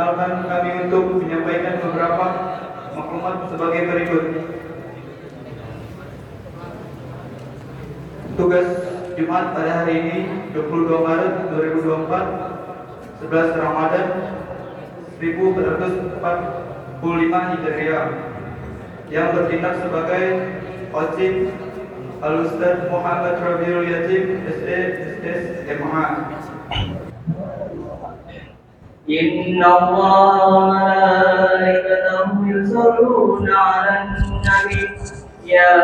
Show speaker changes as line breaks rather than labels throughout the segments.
memperkenalkan kami untuk menyampaikan beberapa maklumat sebagai berikut. Tugas Jumat pada hari ini 22 Maret 2024, 11 Ramadan 1445 Hijriah, yang bertindak sebagai Khotib Al-Ustaz Muhammad Rabiul Yatim SSMA.
إن الله وملائكته يصلون على النبي يا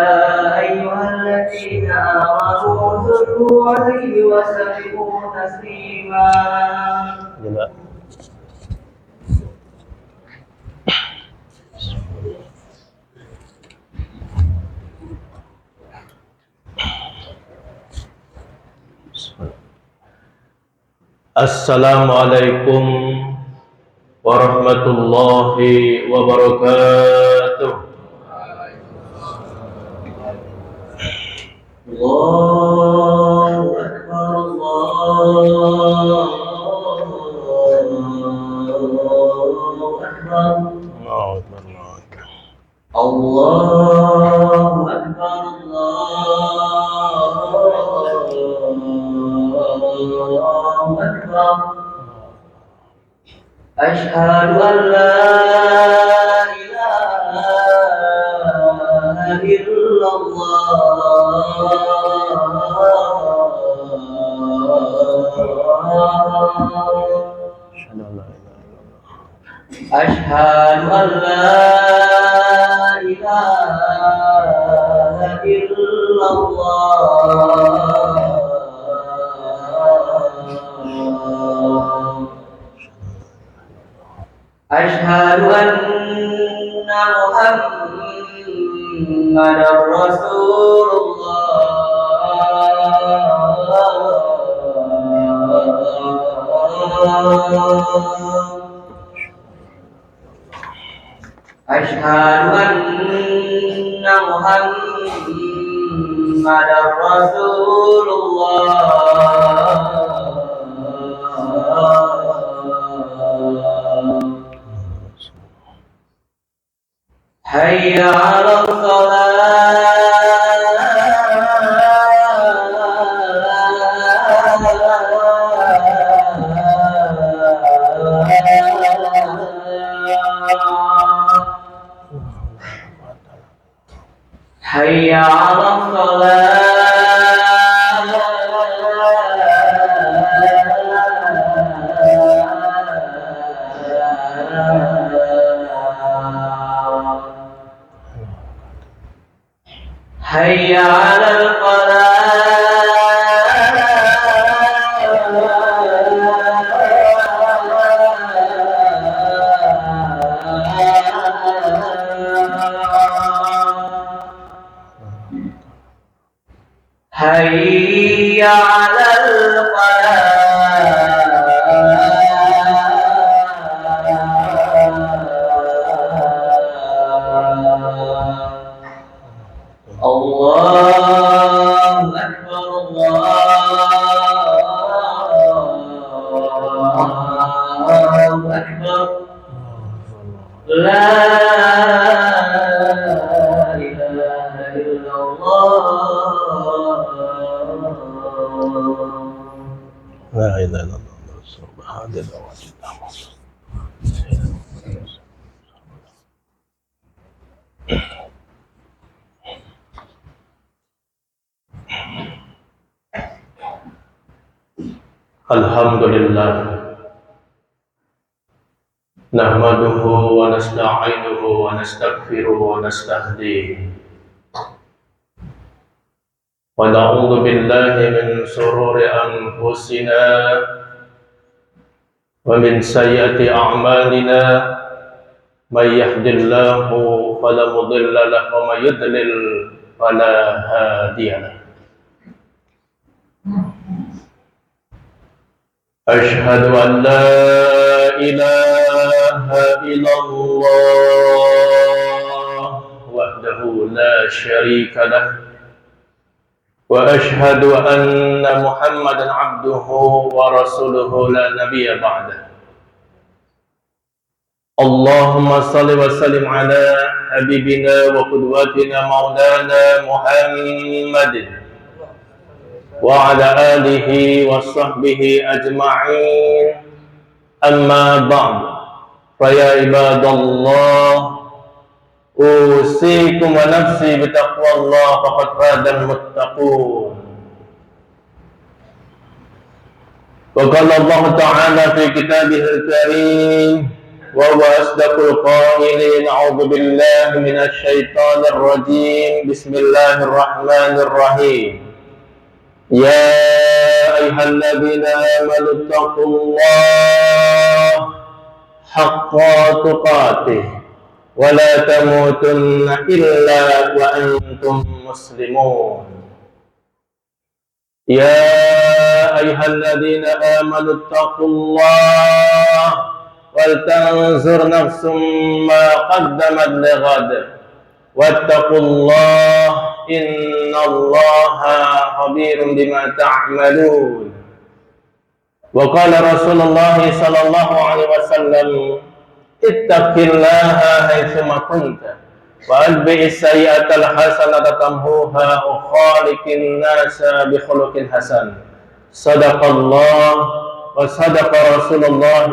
أيها الذين آمنوا صلوا عليه وسلموا تسليما.
Assalamualaikum warahmatullahi wabarakatuh.
Allahu Akbar, Allahu Akbar, Allahu Akbar, Allahu Akbar. Asyhadu an la ilaha illallah. Asyhadu an la ilaha illallah. Asyhadu anna Muhammadar Rasulullah. Asyhadu anna Muhammadar Rasulullah. Hayya 'alal shalah. Hayya 'alal shalah. Hayya 'alal falah. Hayya 'alal Allahu Akbar, Allahu Akbar. La ilaha illallah.
La ilaha illallah. Subhanallah. Alhamdulillah, nahmaduhu wa nasta'inuhu wa nastaghfiruhu wa nastahdihi wa na'udzu billahi min shururi anfusina wa min sayyiati a'malina. May yahdihillahu fala mudilla lahu wa may yudlil fala hadiya lahu. Asyhadu an la ilaha illallah wahdahu la syarika lah, wa asyhadu anna Muhammadan abduhu wa rasuluhu la nabiyya ba'dah. اللهم صل وسلم على حبيبنا وقدوتنا مولانا محمد وعلى آله وصحبه أجمعين. أما بعد، فيا عباد الله، أوصيكم ونفسي بتقوى الله فقد فاز المتقون. وقال الله تعالى في كتابه الكريم وهو أصدق القائلين: أعوذ بالله من الشيطان الرجيم، بسم الله الرحمن الرحيم. يا أيها الذين آمنوا اتقوا الله حق تقاته ولا تموتن إلا وأنتم مسلمون. يا أيها الذين آمنوا اتقوا الله ولتنظر نفس ما قدمت لغد واتقوا الله إن الله خبير بما تعملون. وقال رسول الله صلى الله عليه وسلم: اتق الله حيثما كنت وأتبع السيئة الحسنة تمحوها وخالق الناس بخلق حسن. صدق الله وصدق رسول الله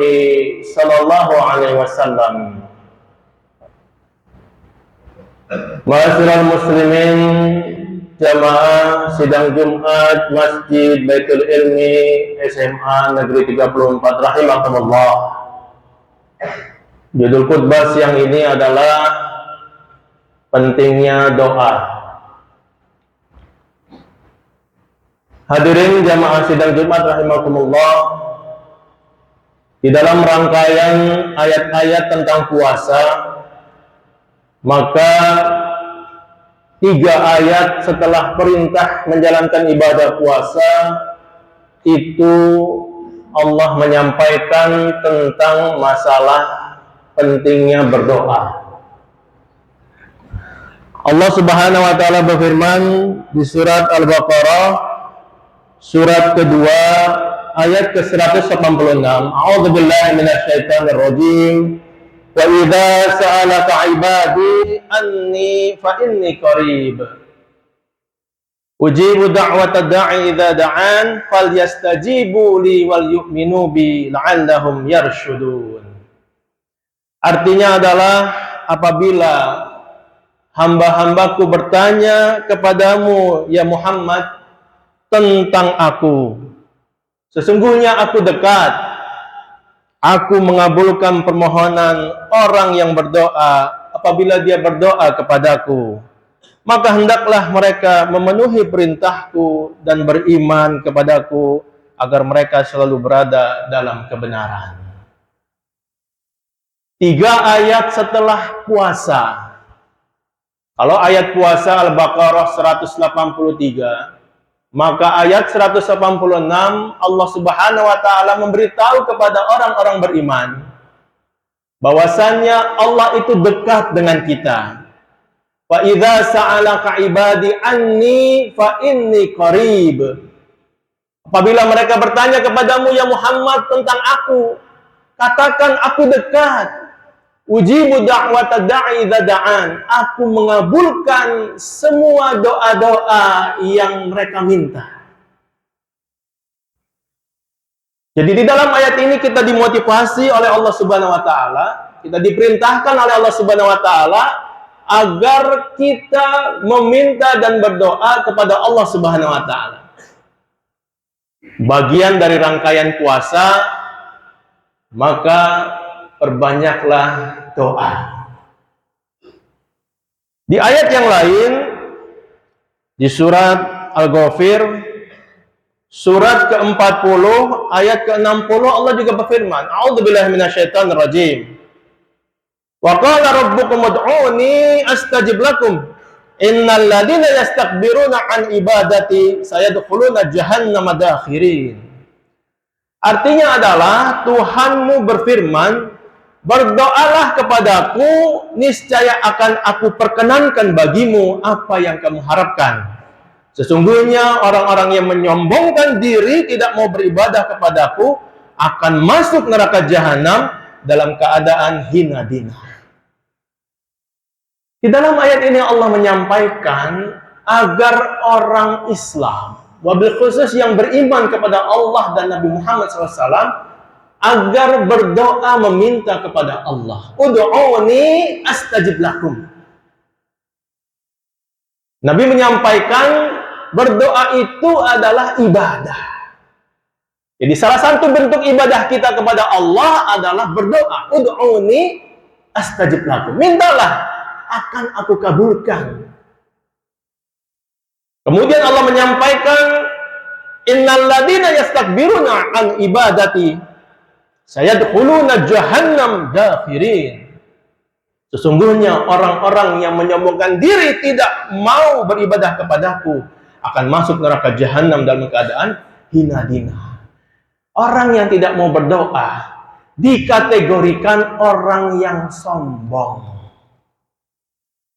صلى الله عليه وسلم. Ma'asyiral muslimin, jamaah sidang Jumat Masjid Baitul Ilmi SMA Negeri 34 rahimakumullah. Judul khutbah siang ini adalah pentingnya doa. Hadirin jamaah sidang Jumat rahimakumullah, di dalam rangkaian ayat-ayat tentang puasa, maka 3 ayat setelah perintah menjalankan ibadah puasa itu Allah menyampaikan tentang masalah pentingnya berdoa. Allah Subhanahu wa taala berfirman di surat Al-Baqarah surat kedua ayat ke-186. A'udzubillahi minasyaitonir rajim. Wa idza sa'alaka 'ibadi anni fa inni qarib. Ujibu da'watad da'i idza da'an falyastajibu li wal yu'minu bi la'allahum yarshudun. Artinya adalah apabila hamba-hambaku bertanya kepadamu ya Muhammad tentang aku, sesungguhnya aku dekat, aku mengabulkan permohonan orang yang berdoa apabila dia berdoa kepadaku, maka hendaklah mereka memenuhi perintahku dan beriman kepadaku agar mereka selalu berada dalam kebenaran. 3 ayat setelah puasa. Kalau ayat puasa Al-Baqarah 183, maka ayat 186 Allah Subhanahu wa taala memberitahu kepada orang-orang beriman bahwasannya Allah itu dekat dengan kita. Fa idza sa'alaka ibadi anni fa inni qarib. Apabila mereka bertanya kepadamu ya Muhammad tentang aku, katakan aku dekat. Ujibu da'watad da'i idza da'an. Aku mengabulkan semua doa-doa yang mereka minta. Jadi di dalam ayat ini kita dimotivasi oleh Allah Subhanahu wa taala, kita diperintahkan oleh Allah Subhanahu wa taala agar kita meminta dan berdoa kepada Allah Subhanahu wa taala. Bagian dari rangkaian puasa, maka perbanyaklah doa. Di ayat yang lain, di surat Al-Ghafir, surat ke-40, ayat ke-60, Allah juga berfirman, A'udzubillahi minasyaitonir rajim. Wa qala rabbukum ud'uni astajib lakum. Innal ladzina yastakbiruna an ibadati sayadkhuluna jahannama dakhirin. Artinya adalah Tuhanmu berfirman, berdoalah kepadaku, niscaya akan aku perkenankan bagimu apa yang kamu harapkan. Sesungguhnya orang-orang yang menyombongkan diri tidak mau beribadah kepadaku akan masuk neraka jahanam dalam keadaan hina dina. Di dalam ayat ini Allah menyampaikan agar orang Islam, wabil khusus yang beriman kepada Allah dan Nabi Muhammad SAW, agar berdoa meminta kepada Allah. Ud'uni astajib lakum. Nabi menyampaikan berdoa itu adalah ibadah. Jadi salah satu bentuk ibadah kita kepada Allah adalah berdoa. Ud'uni astajib lakum. Mintalah, akan aku kabulkan. Kemudian Allah menyampaikan, innal ladzina yastakbiruna an ibadati sayadkhuluna jahannam dakhirin. Sesungguhnya orang-orang yang menyombongkan diri tidak mau beribadah kepadaku akan masuk neraka jahanam dalam keadaan hina dina. Orang yang tidak mau berdoa dikategorikan orang yang sombong.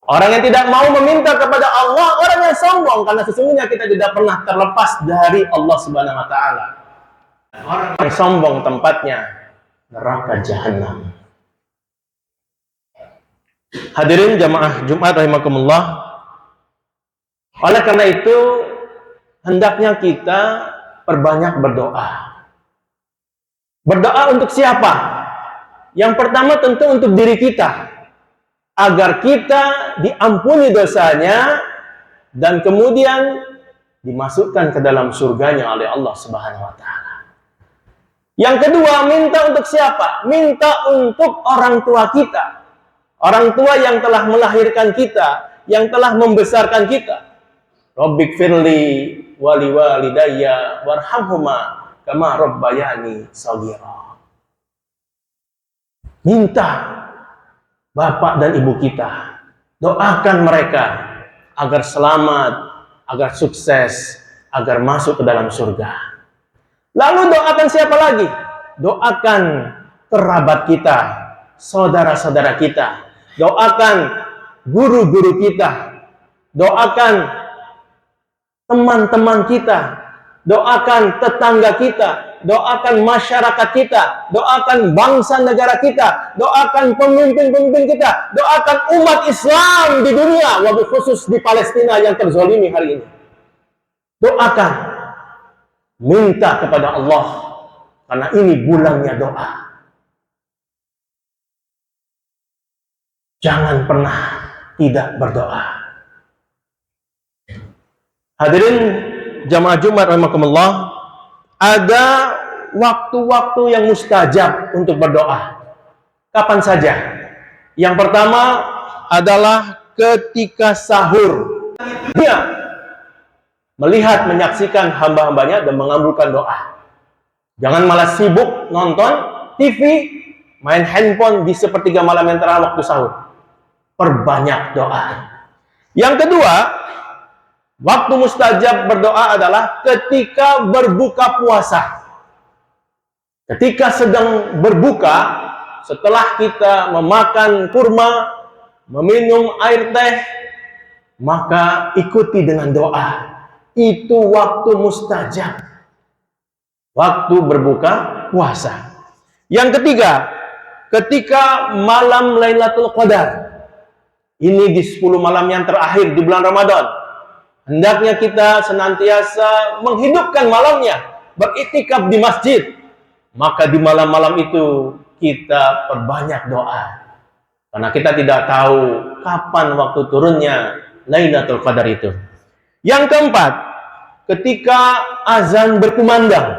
Orang yang tidak mau meminta kepada Allah, orang yang sombong, karena sesungguhnya kita tidak pernah terlepas dari Allah Subhanahu wa taala. Orang yang sombong tempatnya neraka jahanam. Hadirin jamaah Jumat rahimakumullah. Oleh karena itu, hendaknya kita perbanyak berdoa. Berdoa untuk siapa? Yang pertama tentu untuk diri kita, agar kita diampuni dosanya dan kemudian dimasukkan ke dalam surganya oleh Allah Subhanahu wa taala. Yang kedua, minta untuk siapa? Minta untuk orang tua kita. Orang tua yang telah melahirkan kita, yang telah membesarkan kita. Rabbik firli wali walidayya warhamhuma kama rabbayani shaghira. Minta bapak dan ibu kita, doakan mereka agar selamat, agar sukses, agar masuk ke dalam surga. Lalu doakan siapa lagi? Doakan kerabat kita, saudara-saudara kita, doakan guru-guru kita, doakan teman-teman kita, doakan tetangga kita, doakan masyarakat kita, doakan bangsa negara kita, doakan pemimpin-pemimpin kita, doakan umat Islam di dunia, wabil khusus di Palestina yang terzolimi hari ini. Doakan, minta kepada Allah, karena ini bulannya doa. Jangan pernah tidak berdoa. Hadirin jamaah Jumat rahimakumullah, ada waktu-waktu yang mustajab untuk berdoa. Kapan saja? Yang pertama adalah ketika sahur. Dia melihat, menyaksikan hamba-hambanya dan mengabulkan doa. Jangan malah sibuk nonton TV, main handphone di sepertiga malam yang terakhir waktu sahur. Perbanyak doa. Yang kedua, waktu mustajab berdoa adalah ketika berbuka puasa. Ketika sedang berbuka, setelah kita memakan kurma, meminum air teh, maka ikuti dengan doa. Itu waktu mustajab. Waktu berbuka puasa. Yang ketiga, ketika malam Lailatul Qadar. Ini di 10 malam yang terakhir di bulan Ramadan. Hendaknya kita senantiasa menghidupkan malamnya, beriktikaf di masjid. Maka di malam-malam itu kita perbanyak doa. Karena kita tidak tahu kapan waktu turunnya Lailatul Qadar itu. Yang keempat, ketika azan berkumandang,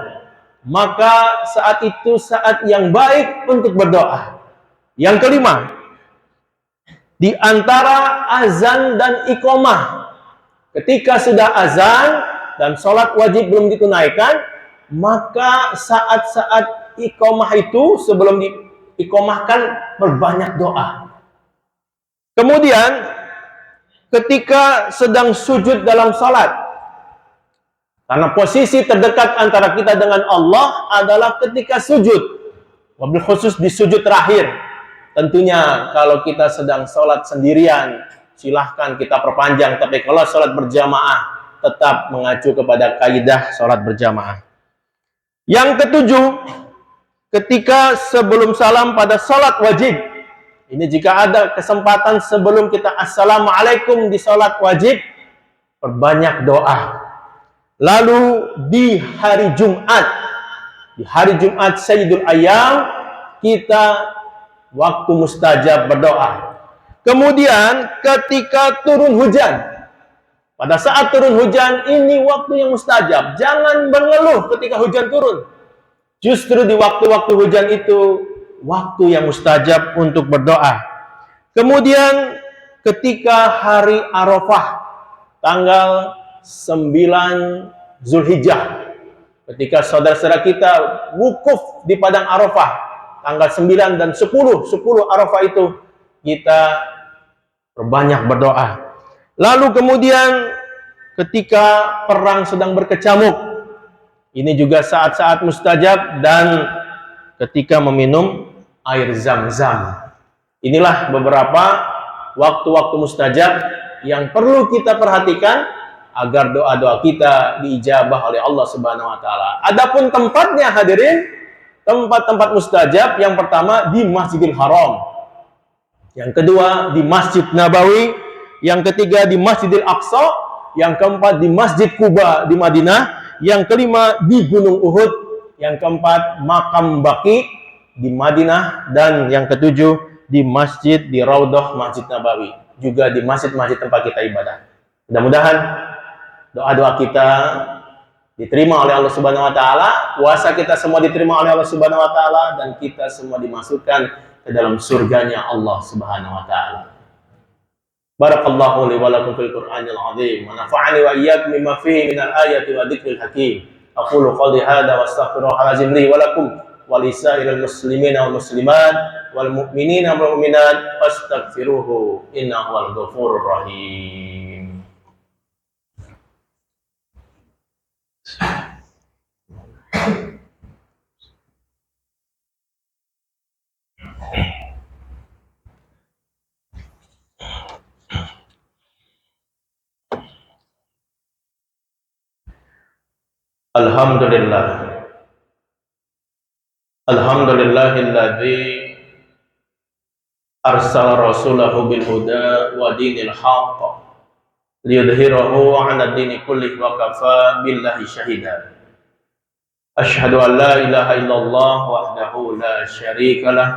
maka saat itu saat yang baik untuk berdoa. Yang kelima, di antara azan dan iqomah, ketika sudah azan dan sholat wajib belum ditunaikan, maka saat-saat iqomah itu, sebelum diiqomahkan, berbanyak doa. Kemudian, ketika sedang sujud dalam sholat, karena posisi terdekat antara kita dengan Allah adalah ketika sujud, wabil khusus di sujud terakhir. Tentunya kalau kita sedang sholat sendirian, silahkan kita perpanjang. Tapi kalau sholat berjamaah, tetap mengacu kepada kaidah sholat berjamaah. Yang ketujuh, ketika sebelum salam pada salat wajib. Ini jika ada kesempatan sebelum kita assalamualaikum di salat wajib, perbanyak doa. Lalu di hari Jumat Sayyidul Ayyam, kita waktu mustajab berdoa. Kemudian ketika turun hujan, pada saat turun hujan, ini waktu yang mustajab. Jangan mengeluh ketika hujan turun. Justru di waktu-waktu hujan itu waktu yang mustajab untuk berdoa. Kemudian ketika hari Arafah, tanggal 9 Zulhijjah, ketika saudara-saudara kita wukuf di padang Arafah, tanggal 9 dan 10 Arafah itu, kita berbanyak berdoa. Lalu kemudian ketika perang sedang berkecamuk, ini juga saat-saat mustajab, dan ketika meminum air zam-zam. Inilah beberapa waktu-waktu mustajab yang perlu kita perhatikan agar doa-doa kita diijabah oleh Allah Subhanahu wa taala. Adapun tempatnya hadirin, tempat-tempat mustajab yang pertama di Masjidil Haram. Yang kedua di Masjid Nabawi, yang ketiga di Masjidil Aqsa, yang keempat di Masjid Quba di Madinah, yang kelima di Gunung Uhud, yang keempat makam Baqi di Madinah, dan yang ketujuh di masjid di Raudhah Masjid Nabawi, juga di masjid-masjid tempat kita ibadah. Mudah-mudahan doa-doa kita diterima oleh Allah Subhanahu wa taala, puasa kita semua diterima oleh Allah Subhanahu wa taala, dan kita semua dimasukkan ke dalam surganya Allah Subhanahu wa taala. Barakallahu li wa lakum fil Qur'anil azim, wa nafa'ani wa iyyakum bima fihi minal ayati wa dzikril hakim. Aqulu qawli hadza wa astaghfirullahalazim li wa lakum wa lisairil muslimina wal muslimat wal mu'minina wal mu'minat fastaghfiruhu innahu wal ghafurur rahim. Alhamdulillah. Alhamdulillahilladzi arsala rasulahu bil huda wa dinil haqq liyudhhirahu 'ala dini kullih wa kafa billahi shahida. Asyhadu an la ilaha illallah wahdahu la syarika lah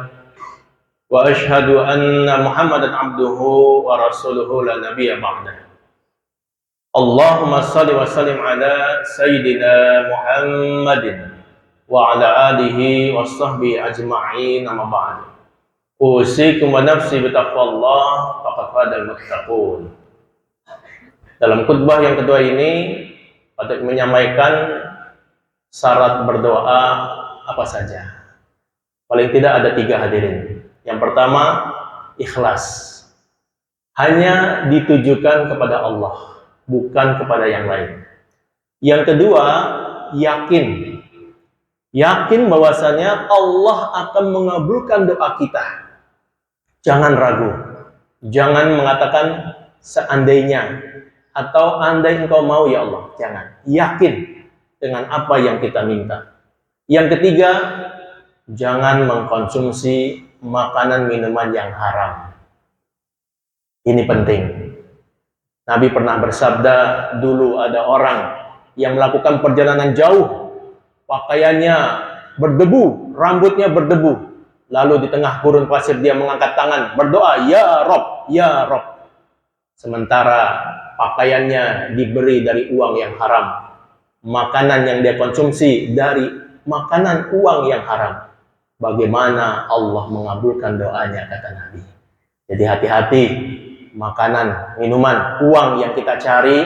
wa asyhadu anna Muhammadan abduhu wa rasuluhu la nabiyya ba'dah. Allahumma salli wa sallim ala sayyidina Muhammadin wa ala alihi wa sahbihi ajma'in, amma ba'd. Usikum wa nafsi bitaqwallah faqad fadal muttaqun. Dalam khutbah yang kedua ini patut menyampaikan syarat berdoa apa saja. Paling tidak ada 3 hadirin. Yang pertama, ikhlas. Hanya ditujukan kepada Allah, bukan kepada yang lain. Yang kedua, yakin. Yakin bahwasanya Allah akan mengabulkan doa kita. Jangan ragu. Jangan mengatakan seandainya atau andai engkau mau ya Allah. Jangan. Yakin dengan apa yang kita minta. Yang ketiga, jangan mengkonsumsi makanan minuman yang haram. Ini penting. Nabi pernah bersabda, dulu ada orang yang melakukan perjalanan jauh, pakaiannya berdebu, rambutnya berdebu. Lalu di tengah gurun pasir dia mengangkat tangan, berdoa, ya Rob, ya Rob. Sementara pakaiannya diberi dari uang yang haram. Makanan yang dia konsumsi dari makanan uang yang haram. Bagaimana Allah mengabulkan doanya, kata Nabi. Jadi hati-hati, makanan, minuman, uang yang kita cari,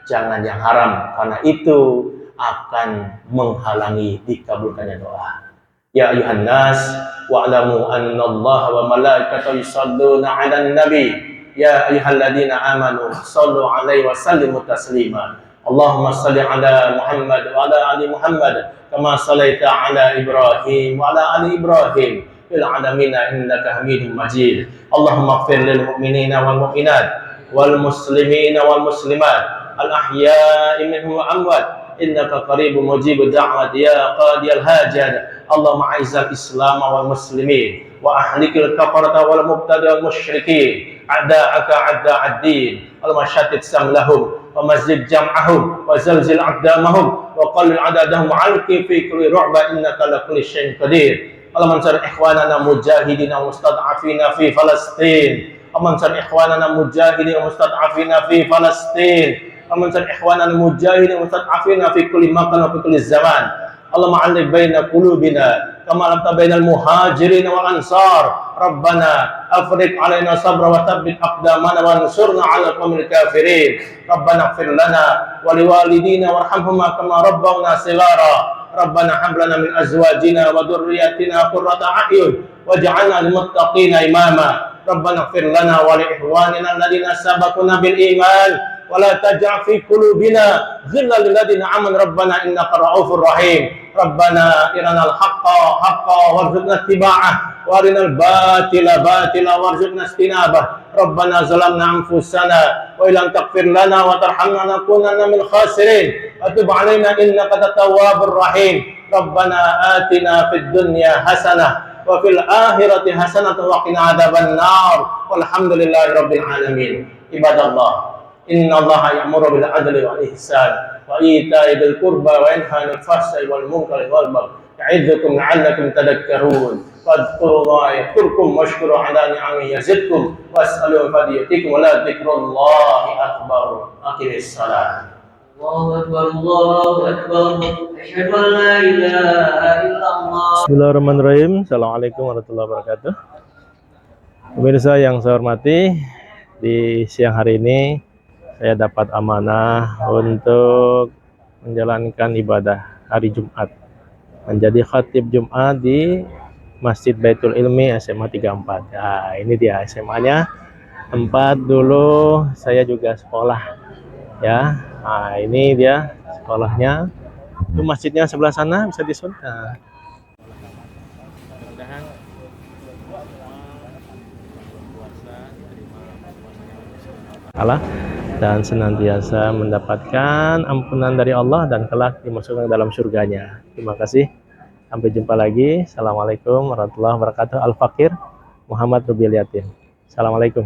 jangan yang haram. Karena itu akan menghalangi dikabulkannya doa. Ya ayuhan nas, wa'lamu anna Allah wa malaikatahu yusalluna 'alan nabi. Ya ayyuhalladzina amanu shallu 'alaihi wa sallimu taslima. Allahumma shalli 'ala Muhammad wa 'ala ali Muhammad kama shallaita 'ala Ibrahim wa 'ala ali Ibrahim fil 'alamin innaka Hamidum Majid. Allahumma ighfir lil mu'minina wal mu'minat wal muslimina wal muslimat al ahya'i minhum wa amwat innaka qaribun mujibud da'wat ya qadiyal hajat. اللهم أعز الإسلام والمسلمين وأهلك الكفرة والمبتدع والمشركين أعداءك أعداء الدين اللهم شتت شملهم ومزق جمعهم وزلزل أقدامهم وقلل عددهم وعلق في كل رعب إنك لكل شيء قدير اللهم انصر إخواننا مجاهدين ومستضعفين في فلسطين اللهم انصر إخواننا مجاهدين ومستضعفين في فلسطين اللهم انصر إخواننا المجاهدين والمستضعفين في كل مكان وفي كل زمان اللهم علق بين قلوبنا كما علقت بين المهاجرين والأنصار ربنا أفرج علينا صبرا وثبت أقدامنا وانصرنا على القوم الكافرين ربنا اغفر لنا ولوالدينا وارحمهما كما ربونا صغارا ربنا هب لنا من أزواجنا وذرياتنا قرة أعين واجعلنا للمتقين إماما ربنا اغفر لنا ولإخواننا الذين سبقونا بالإيمان ولا تجعل في قلوبنا غلا للذين آمنوا ربنا إنك رؤوف رحيم ربنا أرنا الحق حقا وارزقنا اتباعه وأرنا الباطل باطلا وارزقنا اجتنابه ربنا ظلمنا أنفسنا وإن لم تغفر لنا وترحمنا لنكونن من الخاسرين وتب علينا إنك أنت التواب الرحيم ربنا آتنا في الدنيا حسنة وفي الآخرة حسنة وقنا عذاب النار والحمد لله رب العالمين عباد الله إن الله يأمر بالعدل والإحسان وإيتاء ذي القربى وينهى عن الفحشاء والمنكر والبغي يعظكم لعلكم تذكرون فاذكروا الله يذكركم واشكروا على نعمه يزدكم واسألوا من فضله يؤتكم ولا ذكر الله أكبر أقم الصلاة
الله أكبر الله أكبر أشهد أن لا إله إلا الله.
Bismillahirrahmanirrahim. Assalamualaikum warahmatullahi wabarakatuh. Pemirsa yang saya hormati, di siang hari ini saya dapat amanah untuk menjalankan ibadah hari Jumat, menjadi khatib Jumat di Masjid Baitul Ilmi SMA 34. Nah, ini dia SMA-nya, tempat dulu saya juga sekolah ya. Nah, ini dia sekolahnya. Itu masjidnya sebelah sana, bisa disuruh. Nah, mudah-mudahan Allah dan senantiasa mendapatkan ampunan dari Allah dan kelak dimasukkan dalam surganya. Terima kasih. Sampai jumpa lagi. Assalamualaikum warahmatullahi wabarakatuh. Al-Fakir Muhammad Rubil Yatin. Assalamualaikum.